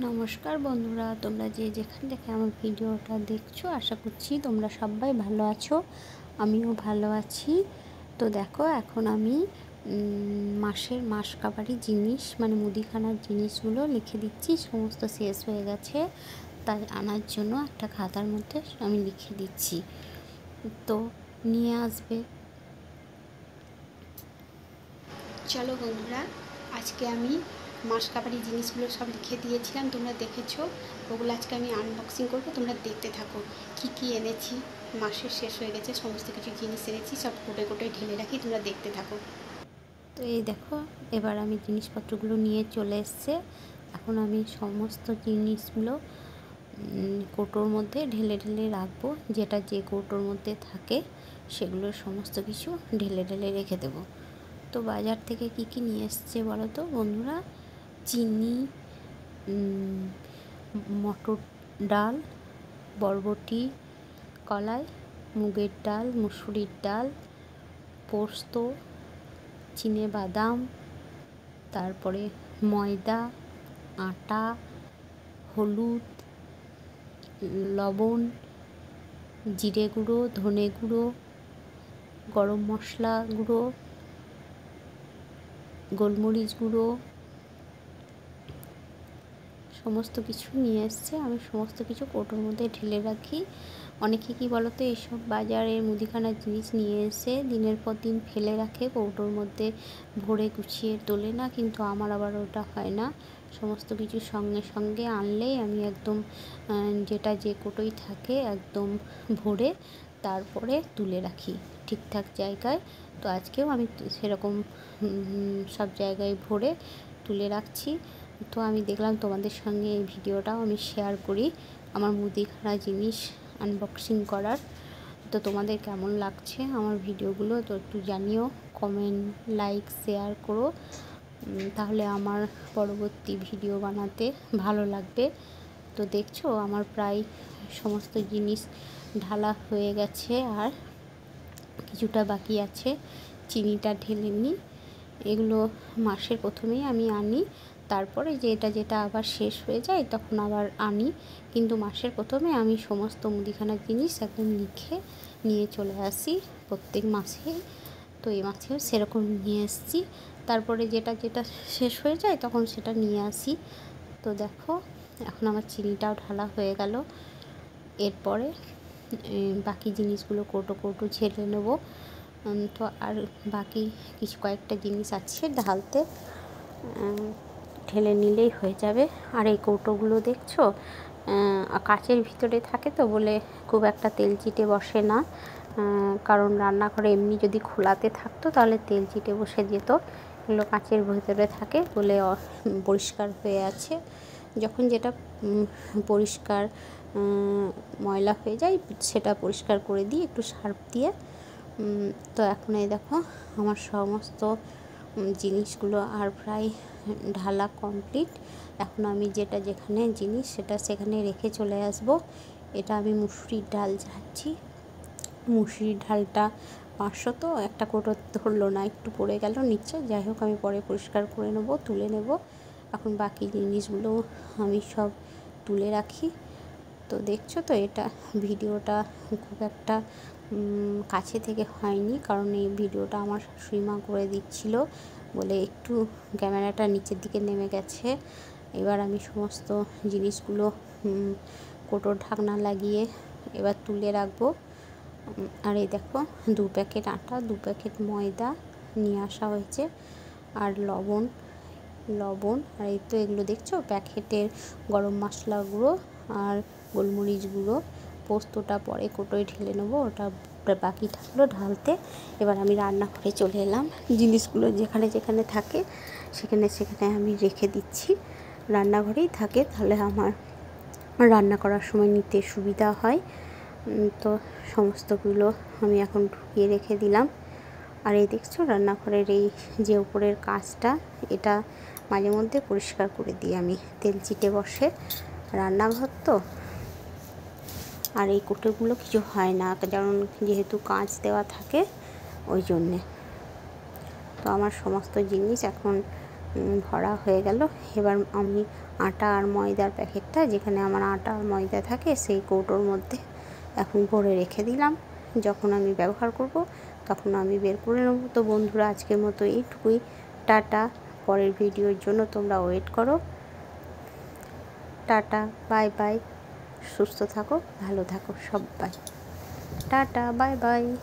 নমস্কার বন্ধুরা, তোমরা যে যেখান থেকে আমার ভিডিওটা দেখছো আশা করছি তোমরা সবাই ভালো আছো। আমিও ভালো আছি। তো দেখো, এখন আমি মাসকাবারি জিনিস মানে মুদিখানার জিনিসগুলো লিখে দিচ্ছি। সমস্ত শেষ হয়ে গেছে, তাই আনার জন্য একটা খাতার মধ্যে আমি লিখে দিচ্ছি। তো নিয়ে আসবে। চলো বন্ধুরা, আজকে আমি মাসকাবারি জিনিসগুলো সব লিখে দিয়েছিলাম, তোমরা দেখেছো। ওগুলো আজকে আমি আনবক্সিং করবো, তোমরা দেখতে থাকো। কি কি এনেছি, মাসের শেষ হয়ে গেছে, সমস্ত কিছু জিনিস এনেছি, সব কোটে কোটে ঢেলে রাখি, তোমরা দেখতে থাকো। তো এই দেখো, এবার আমি জিনিসপত্রগুলো নিয়ে চলে এসছে। এখন আমি সমস্ত জিনিসগুলো কৌটোর মধ্যে ঢেলে ঢেলে রাখবো। যেটা যে কৌটোর মধ্যে থাকে সেগুলো সমস্ত কিছু ঢেলে ঢেলে রেখে দেবো। তো বাজার থেকে কি কি নিয়ে এসছে বলো তো বন্ধুরা? চিনি, মটর ডাল, বরবটি, কলাই, মুগের ডাল, মুসুরির ডাল, পোস্ত, চিনেবাদাম, তারপরে ময়দা, আটা, হলুদ, লবণ, জিরে গুঁড়ো, ধনে গুঁড়ো, গরম মশলা গুঁড়ো, গোলমরিচ গুঁড়ো, সমস্ত কিছু নিয়ে এসছে। আমি সমস্ত কিছু কৌটোর মধ্যে ঢেলে রাখি। অনেকে কি বলো তো, এইসব বাজারের মুদিখানার জিনিস নিয়ে এসে দিনের পর দিন ফেলে রাখে, কৌটোর মধ্যে ভরে গুছিয়ে তোলে না। কিন্তু আমার আবার ওটা হয় না। সমস্ত কিছু সঙ্গে সঙ্গে আনলেই আমি একদম যেটা যে কৌটোই থাকে একদম ভরে তারপরে তুলে রাখি ঠিকঠাক জায়গায়। তো আজকেও আমি সেরকম সব জায়গায় ভরে তুলে রাখছি। তো আমি দেখলাম তোমাদের সঙ্গে এই ভিডিওটাও আমি শেয়ার করি, আমার মুদিখানা জিনিস আনবক্সিং করার। তো তোমাদের কেমন লাগছে আমার ভিডিওগুলো তো একটু জানিও, কমেন্ট, লাইক, শেয়ার করো, তাহলে আমার পরবর্তী ভিডিও বানাতে ভালো লাগবে। তো দেখছো, আমার প্রায় সমস্ত জিনিস ঢালা হয়ে গেছে, আর কিছুটা বাকি আছে। চিনিটা ঢেলে নিই। এগুলো মাসের প্রথমেই আমি আনি, তারপরে যেটা আবার শেষ হয়ে যায় তখন আবার আনি। কিন্তু মাসের প্রথমে আমি সমস্ত মুদিখানার জিনিস একদম লিখে নিয়ে চলে আসি প্রত্যেক মাসে। তো এই মাসেও সেরকম নিয়ে এসেছি। তারপরে যেটা শেষ হয়ে যায় তখন সেটা নিয়ে আসি। তো দেখো, এখন আমার চিনিটাও ঢালা হয়ে গেল। এরপরে বাকি জিনিসগুলো কৌটো ঝেড়ে নেবো। তো আর বাকি কয়েকটা জিনিস আছে ঢালতে, ঢেলে নিলেই হয়ে যাবে। আর এই কৌটোগুলো দেখছো, কাচের ভিতরে থাকে তো বলে খুব একটা তেল চিটে বসে না। কারণ রান্নাঘরে এমনি যদি খোলাতে থাকতো তাহলে তেল চিটে বসে যেত। এগুলো কাচের ভিতরে থাকে বলে পরিষ্কার হয়ে আছে। যখন যেটা পরিষ্কার ময়লা হয়ে যায় সেটা পরিষ্কার করে দিই একটু সার্ফ দিয়ে। তো এখন এই দেখো, আমার সমস্ত জিনিসগুলো আর প্রায় ঢালা কমপ্লিট। এখন আমি যেখানে জিনিস সেখানে রেখে চলে আসব। এটা আমি মুসুরির ডাল ঝাড়ছি। মুসুরির ডালটা 500, তো একটা কৌটো ধরলো না, একটু পড়ে গেল নিচে। যাই হোক, আমি পরে পরিষ্কার করে নেব, তুলে নেব। এখন বাকি জিনিসগুলো আমি সব তুলে রাখি। তো দেখছো তো, এটা ভিডিওটা খুব একটা কাছে থেকে হয়নি, কারণ এই ভিডিওটা আমার শাশুড়ি মা করে দিচ্ছিল বলে একটু ক্যামেরাটা নিচের দিকে নেমে গেছে। এবার আমি সমস্ত জিনিসগুলো কৌটোর ঢাকনা লাগিয়ে এবার তুলে রাখবো। আর এই দেখো, 2 প্যাকেট আটা, 2 প্যাকেট ময়দা নিয়ে আসা হয়েছে, আর লবণ। আর এই তো এগুলো দেখছো, প্যাকেটের গরম মশলা গুঁড়ো আর গোলমরিচ গুঁড়ো। পোস্তটা পরে কৌটোয় ঢেলে নেবো, ওটা বাকি থাকলো ঢালতে। এবার আমি রান্নাঘরে চলে এলাম। জিনিসগুলো যেখানে থাকে সেখানে আমি রেখে দিচ্ছি। রান্নাঘরেই থাকে, তাহলে আমার রান্না করার সময় নিতে সুবিধা হয়। তো সমস্তগুলো আমি এখন ঢুকিয়ে রেখে দিলাম। আর এই দেখছো, রান্নাঘরের এই যে উপরের কাজটা, এটা মাঝে মধ্যে পরিষ্কার করে দিই আমি, তেল চিটে বসে রান্নাঘর তো। আর এই কৌটোগুলো কিছু হয় না, কারণ যেহেতু কাঁচ দেওয়া থাকে ওই জন্যে। তো আমার সমস্ত জিনিস এখন ভরা হয়ে গেল। এবার আমি আটা আর ময়দার প্যাকেটটা, যেখানে আমার আটা আর ময়দা থাকে, সেই কৌটোর মধ্যে এখন ভরে রেখে দিলাম। যখন আমি ব্যবহার করব তখন আমি বের করে নেব। তো বন্ধুরা, আজকের মতো এইটুকুই। টাটা। পরের ভিডিওর জন্য তোমরা ওয়েট করো। Tata, bye bye. সুস্থ থাকো, ভালো থাকো সবাই। Tata, bye bye.